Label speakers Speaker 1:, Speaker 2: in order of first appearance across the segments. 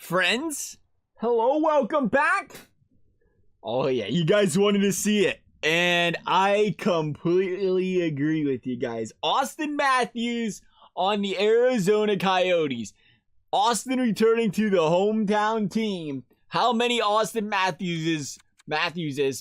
Speaker 1: friends. Hello, welcome back. Oh yeah, you guys wanted to see it, and I completely agree with you guys. Auston Matthews on the Arizona Coyotes. Auston returning to the hometown team. How many Auston Matthews is,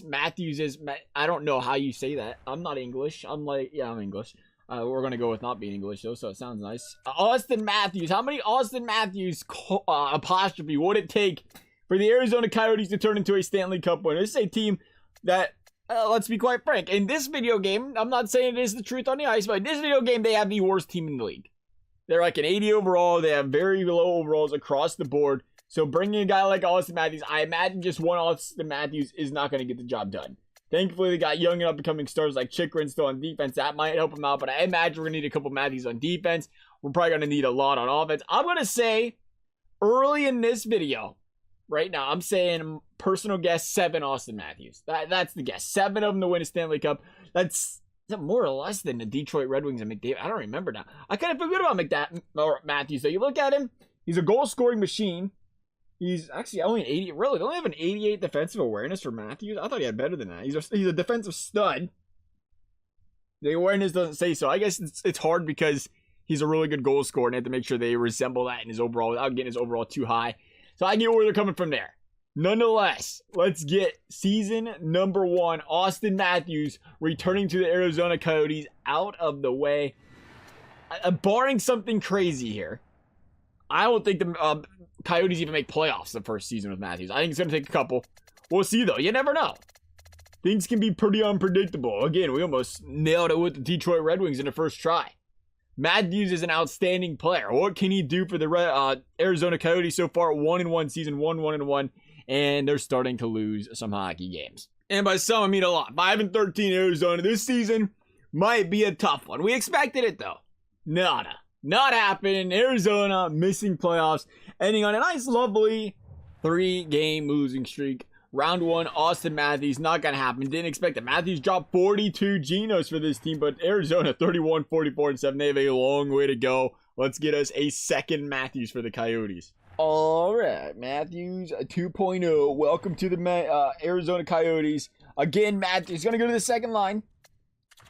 Speaker 1: I don't know how you say that. I'm not English. I'm English. We're going to go with not being English, though, so it sounds nice. Auston Matthews. How many Auston Matthews apostrophe would it take for the Arizona Coyotes to turn into a Stanley Cup winner? This is a team that, let's be quite frank, in this video game, I'm not saying it is the truth on the ice, but in this video game, they have the worst team in the league. They're like an 80 overall. They have very low overalls across the board. So bringing a guy like Auston Matthews, I imagine just one Auston Matthews is not going to get the job done. Thankfully, they got young and up-and-coming stars like Chikrin still on defense. That might help him out, but I imagine we're going to need a couple Matthews on defense. We're probably going to need a lot on offense. I'm going to say, early in this video, right now, I'm saying, personal guess, 7 Auston Matthews. That's the guess. 7 of them to win a Stanley Cup. That's more or less than the Detroit Red Wings and McDavid. I don't remember now. I kind of feel good about Matthews, though. You look at him, he's a goal-scoring machine. He's actually only an 80. Really, they only have an 88 defensive awareness for Matthews. I thought he had better than that. He's a defensive stud. The awareness doesn't say so. I guess it's hard because he's a really good goal scorer, and they have to make sure they resemble that in his overall without getting his overall too high. So I get where they're coming from there. Nonetheless, let's get season number 1, Auston Matthews returning to the Arizona Coyotes out of the way. Barring something crazy here, I don't think the Coyotes even make playoffs the first season with Matthews. I think it's going to take a couple. We'll see, though. You never know. Things can be pretty unpredictable. Again, we almost nailed it with the Detroit Red Wings in the first try. Matthews is an outstanding player. What can he do for the Arizona Coyotes so far? 1-1 season, 1-1-1, and they're starting to lose some hockey games. And by some, I mean a lot. 5-13 Arizona this season might be a tough one. We expected it, though. Nada. Not happening. Arizona missing playoffs, ending on a nice, lovely 3-game losing streak. Round 1, Auston Matthews, not going to happen. Didn't expect it. Matthews dropped 42 Genos for this team, but Arizona 31, 44, and 7. They have a long way to go. Let's get us a second Matthews for the Coyotes. All right, Matthews 2.0. Welcome to the Arizona Coyotes. Again, Matthews going to go to the second line.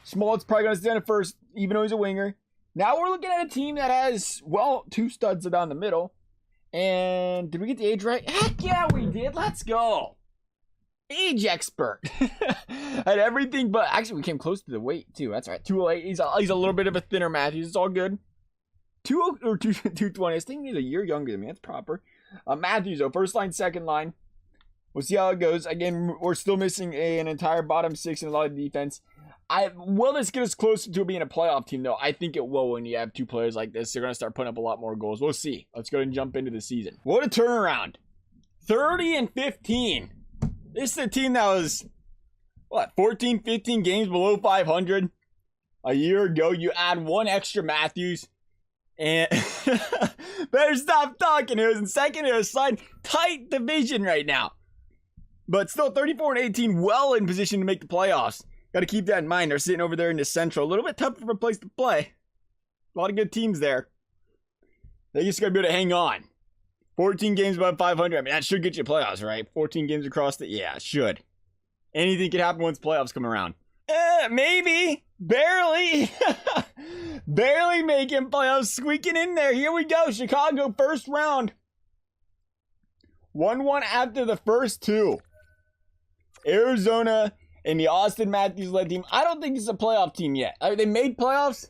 Speaker 1: Smolt's probably going to stand at first, even though he's a winger. Now we're looking at a team that has, well, 2 studs down the middle. And did we get the age right? Heck yeah, we did. Let's go. Age expert. Had everything, but actually we came close to the weight too. That's right. 208. He's a little bit of a thinner Matthews. It's all good. 220. I think he's a year younger than me. That's proper. Matthews, though, first line, second line. We'll see how it goes. Again, we're still missing an entire bottom 6 and a lot of defense. Will this get us closer to being a playoff team, though? I think it will when you have 2 players like this. They're going to start putting up a lot more goals. We'll see. Let's go ahead and jump into the season. What a turnaround. 30-15. This is a team that was, 14, 15 games below 500 a year ago. You add 1 extra Matthews. And better stop talking. It was in second. It was slide tight division right now. But still 34-18, well in position to make the playoffs. Got to keep that in mind. They're sitting over there in the Central. A little bit tougher of a place to play. A lot of good teams there. They just got to be able to hang on. 14 games above 500. I mean, that should get you playoffs, right? 14 games across the... Yeah, it should. Anything could happen once playoffs come around. Maybe. Barely. Barely making playoffs. Squeaking in there. Here we go. Chicago, first round. 1-1 after the first 2. Arizona... and the Auston Matthews-led team. I don't think it's a playoff team yet. They made playoffs,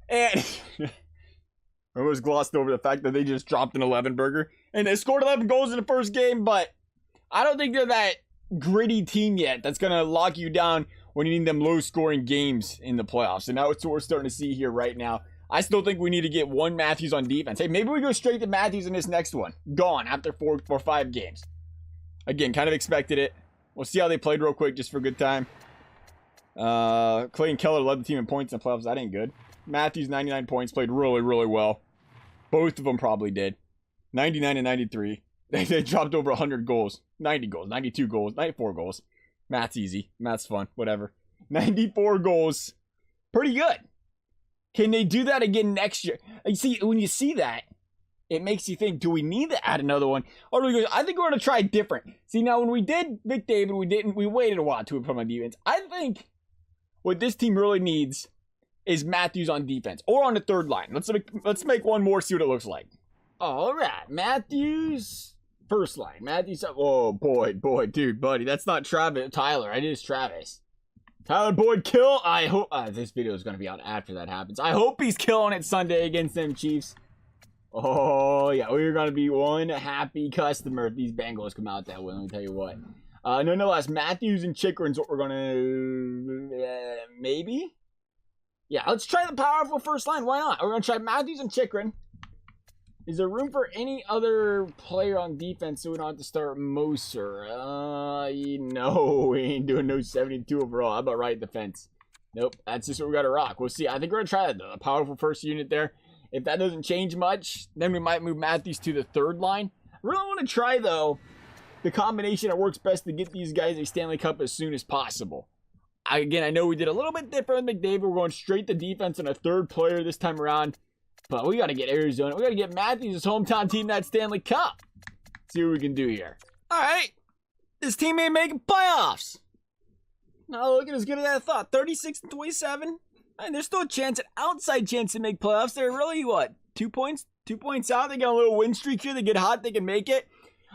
Speaker 1: and I almost glossed over the fact that they just dropped an 11 burger, and they scored 11 goals in the first game, but I don't think they're that gritty team yet that's going to lock you down when you need them low-scoring games in the playoffs, and that's what we're starting to see here right now. I still think we need to get 1 Matthews on defense. Hey, maybe we go straight to Matthews in this next one. Gone after 4 or 5 games. Again, kind of expected it. We'll see how they played real quick, just for a good time. Clayton Keller led the team in points in the playoffs. That ain't good. Matthews, 99 points. Played really, really well. Both of them probably did. 99 and 93. They dropped over 100 goals. 90 goals. 92 goals. 94 goals. Math's easy. Math's fun. Whatever. 94 goals. Pretty good. Can they do that again next year? You see, when you see that, it makes you think, do we need to add another one? Or do we go, I think we're going to try different. See, now when we did McDavid, we waited a while to put him on defense. I think what this team really needs is Matthews on defense or on the third line. Let's make one more, see what it looks like. All right, Matthews, first line. Matthews, oh boy, dude, buddy, that's not Tyler. It is Travis. Tyler Boyd kill. I hope this video is going to be out after that happens. I hope he's killing it Sunday against them Chiefs. Oh yeah, we're going to be one happy customer if these Bengals come out that way. Let me tell you what. Nonetheless, Matthews and Chikrin's what we're going to maybe. Yeah, let's try the powerful first line. Why not? We're going to try Matthews and Chikrin. Is there room for any other player on defense so we don't have to start Moser? No, we ain't doing no 72 overall. How about right defense? Nope, that's just what we got to rock. We'll see. I think we're going to try the powerful first unit there. If that doesn't change much, then we might move Matthews to the third line. I really want to try, though, the combination that works best to get these guys a Stanley Cup as soon as possible. Again, I know we did a little bit different with McDavid. We're going straight to defense and a third player this time around. But we got to get Arizona. We got to get Matthews' hometown team that Stanley Cup. See what we can do here. All right. This team ain't making playoffs. Not looking as good as I thought. 36-27. And there's still a chance, an outside chance to make playoffs. They're really, what, 2 points? 2 points out. They got a little win streak here. They get hot. They can make it.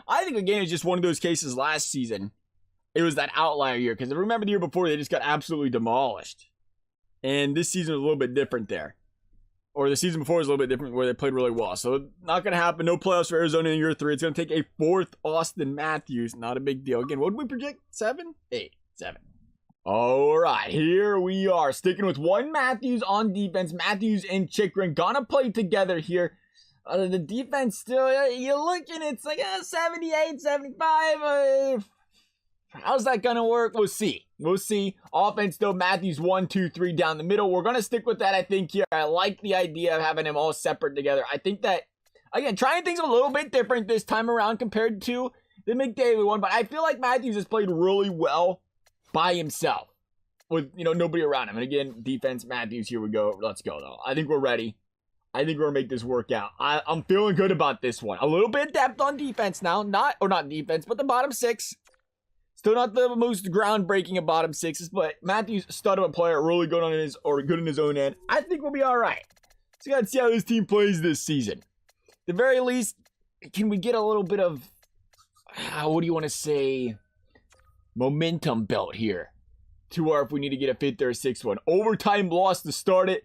Speaker 1: I think, again, it's just one of those cases last season. It was that outlier year. Because I remember the year before, they just got absolutely demolished. And this season was a little bit different there. Or the season before was a little bit different where they played really well. So not going to happen. No playoffs for Arizona in year 3. It's going to take a fourth Auston Matthews. Not a big deal. Again, what did we project? 7? 8. 7. All right, here we are. Sticking with one Matthews on defense. Matthews and Chikrin gonna play together here. The defense still, you're looking, it's like 78, 75. How's that gonna work? We'll see. We'll see. Offense though, Matthews 1, 2, 3 down the middle. We're gonna stick with that, I think, here. I like the idea of having them all separate together. I think that, again, trying things a little bit different this time around compared to the McDavid one, but I feel like Matthews has played really well by himself with, nobody around him. And again, defense, Matthews, here we go. Let's go, though. I think we're ready. I think we're going to make this work out. I'm feeling good about this one. A little bit of depth on defense now. Not defense, but the bottom 6. Still not the most groundbreaking of bottom 6s, but Matthews, stud of a player, really good in his own end. I think we'll be all right. So we got to see how this team plays this season. At the very least, can we get a little bit of, what do you want to say, momentum built here to where if we need to get a 5th or a 6th one. Overtime loss to start it.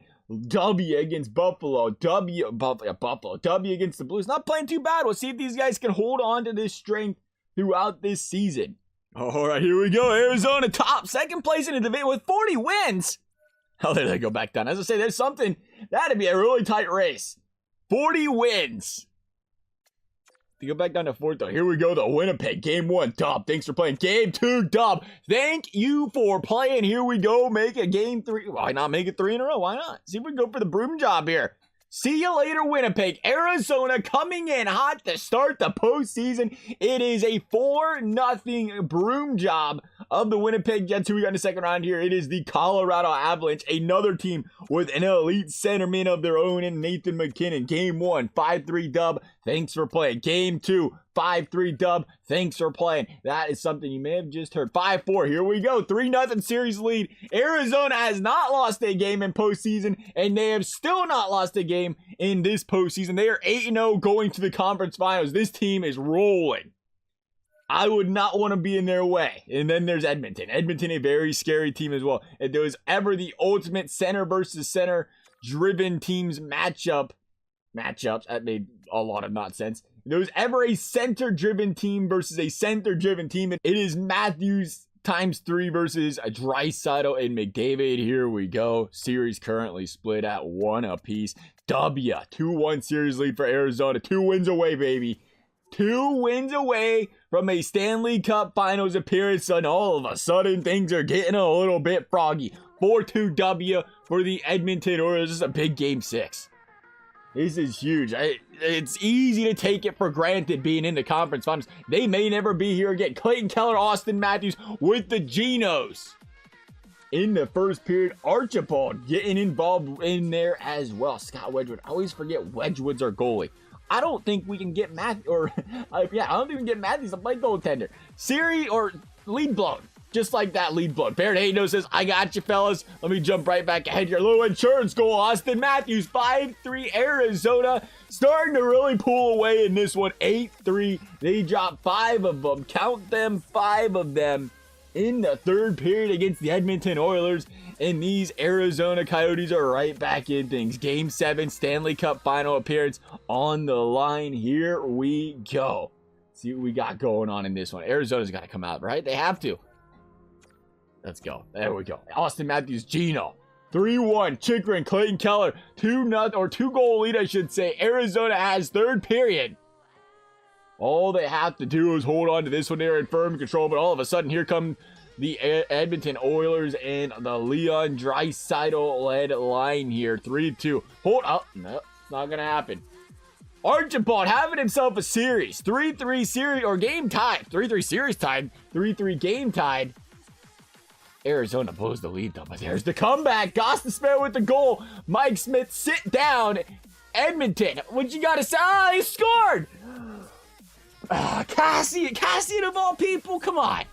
Speaker 1: W against Buffalo. W against the Blues. Not playing too bad. We'll see if these guys can hold on to this strength throughout this season. All right, here we go. Arizona top, 2nd place in the division with 40 wins. Oh, there they go back down. As I say, there's something. That'd be a really tight race. 40 wins. To go back down to 4th, though. Here we go, though. Winnipeg, game 1, dub. Thanks for playing. Game 2, dub. Thank you for playing. Here we go. Make a game 3. Why not make it 3 in a row? Why not? See if we can go for the broom job here. See you later, Winnipeg. Arizona coming in hot to start the postseason. It is a 4-0 broom job of the Winnipeg Jets, who we got in the second round here. It is the Colorado Avalanche, another team with an elite centerman of their own in Nathan MacKinnon. Game 1, 5-3 dub. Thanks for playing. Game 2, 5-3 dub. Thanks for playing. That is something you may have just heard. 5-4. Here we go. 3-0 series lead. Arizona has not lost a game in postseason, and they have still not lost a game in this postseason. They are 8-0 going to the conference finals. This team is rolling. I would not want to be in their way. And then there's Edmonton. Edmonton, a very scary team as well. If there was ever the ultimate center versus center driven teams matchups, that made a lot of nonsense. If there was ever a center driven team versus a center driven team, it is Matthews times 3 versus a Draisaitl and McDavid. Here we go. Series currently split at 1 apiece. W. 2-1 series lead for Arizona. 2 wins away, baby. 2 wins away from a Stanley Cup Finals appearance, and all of a sudden things are getting a little bit froggy. 4-2 W for the Edmonton Oilers. This is a big game 6. This is huge. It's easy to take it for granted being in the conference finals. They may never be here again. Clayton Keller, Auston Matthews with the Genos. In the first period, Archibald getting involved in there as well. Scott Wedgwood. I always forget Wedgwood's our goalie. I don't think we can get Matthews, or I don't think we can get Matthews to play goaltender. Siri or lead blown. Just like that, lead blown. Baradano says, I got you, fellas. Let me jump right back ahead here. Little insurance goal. Auston Matthews, 5-3 Arizona. Starting to really pull away in this one. 8-3. They dropped 5 of them. Count them, 5 of them in the third period against the Edmonton Oilers. And these Arizona Coyotes are right back in things. Game 7, Stanley Cup final appearance on the line. Here we go. See what we got going on in this one. Arizona's got to come out, right? They have to. Let's go. There we go. Auston Matthews, Gino. 3-1. Chikrin, Clayton Keller. 2-goal lead, I should say. Arizona has third period. All they have to do is hold on to this one. They're in firm control, but all of a sudden, here come the Edmonton Oilers and the Leon Draisaitl-led line here. 3-2. Hold up. No, it's not going to happen. Archibald having himself a series. 3-3 series, or game tied. 3-3 series tied. 3-3 game tied. Arizona blows the lead, though, but there's the comeback. Gostisbehere with the goal. Mike Smith, sit down. Edmonton, what you got to say? Ah, he scored. Cassian of all people, come on.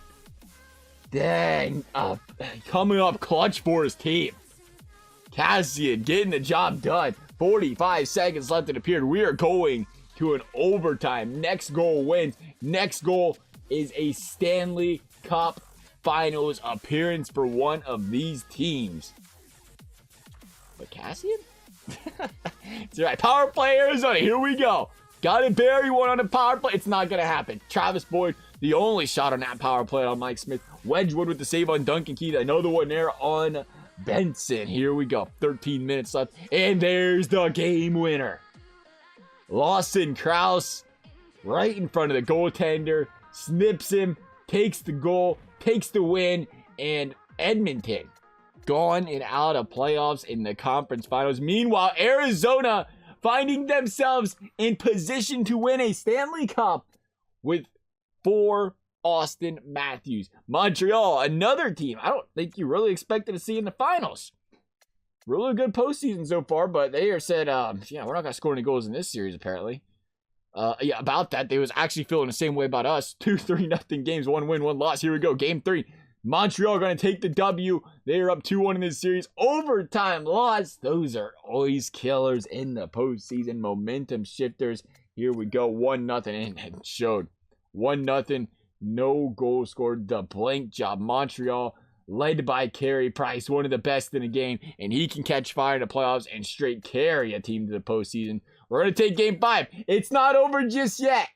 Speaker 1: Dang, coming up clutch for his team. Cassian getting the job done. 45 seconds left in the period. We are going to an overtime. Next goal wins. Next goal is a Stanley Cup Finals appearance for one of these teams. But Cassian? It's right. Power play Arizona. Here we go. Got to bury one on the power play. It's not going to happen. Travis Boyd, the only shot on that power play on Mike Smith. Wedgwood with the save on Duncan Keith. Another one there on Benson. Here we go. 13 minutes left. And there's the game winner. Lawson Krause right in front of the goaltender. Snips him. Takes the goal. Takes the win. And Edmonton gone and out of playoffs in the conference finals. Meanwhile, Arizona finding themselves in position to win a Stanley Cup with 4 Auston Matthews. Montreal, another team I don't think you really expected to see in the finals. Really good postseason so far, but they are said, we're not going to score any goals in this series, apparently. About that, they was actually feeling the same way about us. 2-3-0 games, 1 win, 1 loss. Here we go, game 3. Montreal going to take the W. They are up 2-1 in this series. Overtime loss. Those are always killers in the postseason. Momentum shifters. Here we go, 1-0, and it showed. 1-0, no goal scored. The blank job. Montreal, led by Carey Price, one of the best in the game, and he can catch fire in the playoffs and straight carry a team to the postseason. We're going to take game 5. It's not over just yet.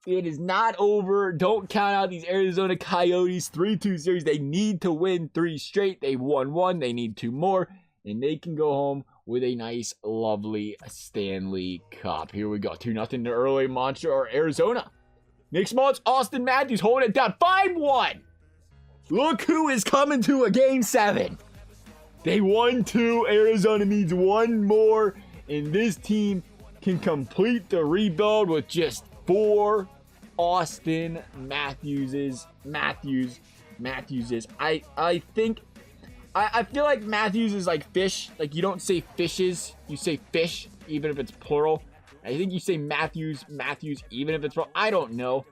Speaker 1: It is not over. Don't count out these Arizona Coyotes 3-2 series. They need to win 3 straight. They won 1. They need 2 more. And they can go home with a nice, lovely Stanley Cup. Here we go. 2-0 to early Montreal or Arizona. Next month, Auston Matthews holding it down. 5-1. Look who is coming to a game 7. They won 2. Arizona needs 1 more. And this team can complete the rebuild with just 4 Auston Matthewses. I feel like Matthews is like fish. Like, you don't say fishes, you say fish, even if it's plural. I think you say Matthews, even if it's plural. I don't know.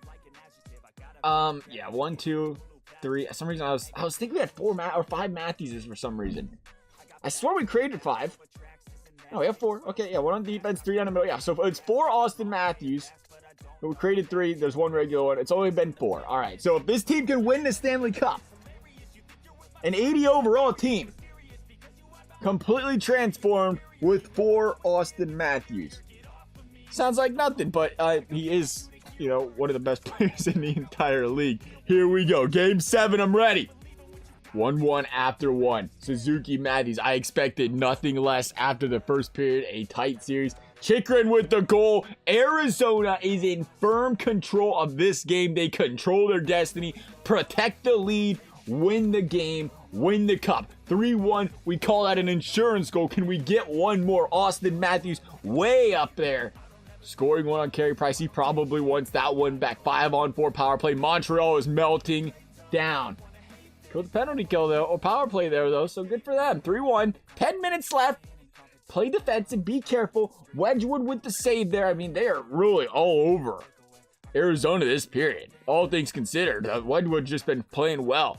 Speaker 1: Yeah, 1, 2, 3. For some reason, I was thinking we had 4 or 5 Matthewses for some reason. I swear we created 5. No, we have 4. Okay, yeah, 1 on defense, 3 on the middle. Yeah, so it's 4 Auston Matthews. But we created 3. There's 1 regular one. It's only been 4. All right, so if this team can win the Stanley Cup, an 80 overall team, completely transformed with 4 Auston Matthews. Sounds like nothing, but he is, one of the best players in the entire league. Here we go. Game 7, I'm ready. 1-1 after 1. Suzuki Matthews. I expected nothing less after the first period. A tight series. Chikrin with the goal. Arizona is in firm control of this game. They control their destiny. Protect the lead. Win the game. Win the cup. 3-1. We call that an insurance goal. Can we get 1 more? Auston Matthews way up there. Scoring 1 on Carey Price. He probably wants that one back. 5-on-4 power play. Montreal is melting down. Killed the penalty kill, though, or power play there, though, so good for them. 3-1. 10 minutes left. Play defensive. Be careful. Wedgwood with the save there. I mean, they are really all over Arizona this period. All things considered, Wedgwood just been playing well.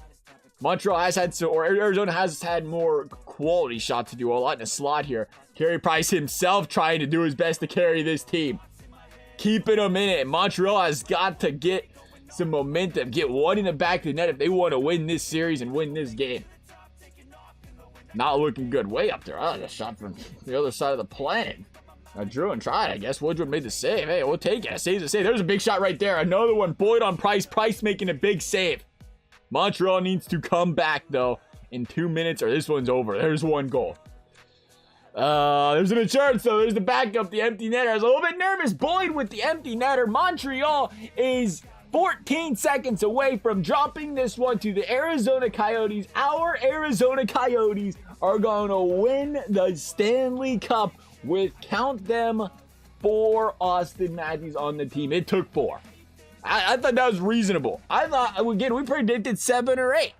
Speaker 1: Montreal has had or Arizona has had more quality shots to do. A lot in the slot here. Carey Price himself trying to do his best to carry this team. Keeping them in it. Montreal has got to get some momentum. Get one in the back of the net if they want to win this series and win this game. Not looking good. Way up there. A shot from the other side of the planet. Drew and tried, I guess. Woodruff made the save. Hey, we'll take it. Saves a save. There's a big shot right there. Another one. Boyd on Price. Price making a big save. Montreal needs to come back, though, in 2 minutes or this one's over. There's one goal. There's an insurance, though. There's the backup, the empty netter. I was a little bit nervous. Boyd with the empty netter. Montreal is 14 seconds away from dropping this one to the Arizona Coyotes. Our Arizona Coyotes are going to win the Stanley Cup with, count them, 4 Auston Matthews on the team. It took 4. I thought that was reasonable. I thought, again, we predicted 7 or 8.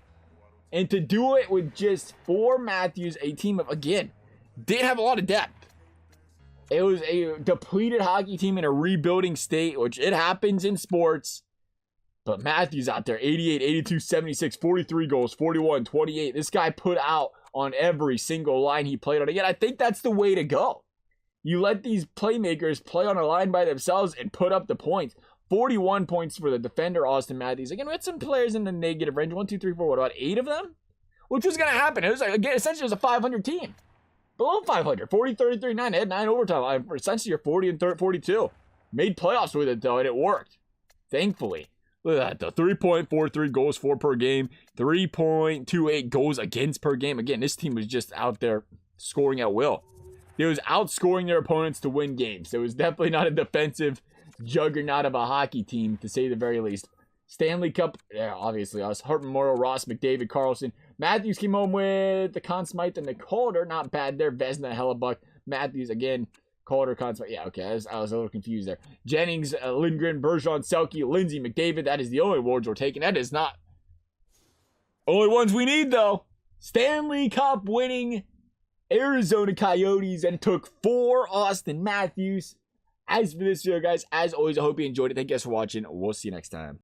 Speaker 1: And to do it with just 4 Matthews, a team of, again, didn't have a lot of depth. It was a depleted hockey team in a rebuilding state, which it happens in sports. But Matthews out there, 88, 82, 76, 43 goals, 41, 28. This guy put out on every single line he played on. Again, I think that's the way to go. You let these playmakers play on a line by themselves and put up the points. 41 points for the defender, Auston Matthews. Again, we had some players in the negative range. 1, 2, 3, 4, what about 8 of them? Which was going to happen. It was, again, essentially it was a 500 team. Below 500. 40, 30, 39. They had 9 overtime. Essentially, you're 40 and 42. Made playoffs with it, though, and it worked. Thankfully. Look at that, though. 3.43 goals for per game. 3.28 goals against per game. Again, this team was just out there scoring at will. It was outscoring their opponents to win games. It was definitely not a defensive juggernaut of a hockey team, to say the very least. Stanley Cup, yeah, obviously us. Hart Memorial, Ross, McDavid, Carlson. Matthews came home with the Conn Smythe and the Calder. Not bad there. Vezina, Hellebuck. Matthews again. Calder, Conn Smythe. Yeah, okay. I was a little confused there. Jennings, Lindgren, Bergeron, Selke, Lindsay, McDavid. That is the only awards we're taking. That is not only ones we need, though. Stanley Cup winning Arizona Coyotes, and took 4 Auston Matthews. As for this video, guys, as always, I hope you enjoyed it. Thank you guys for watching. We'll see you next time.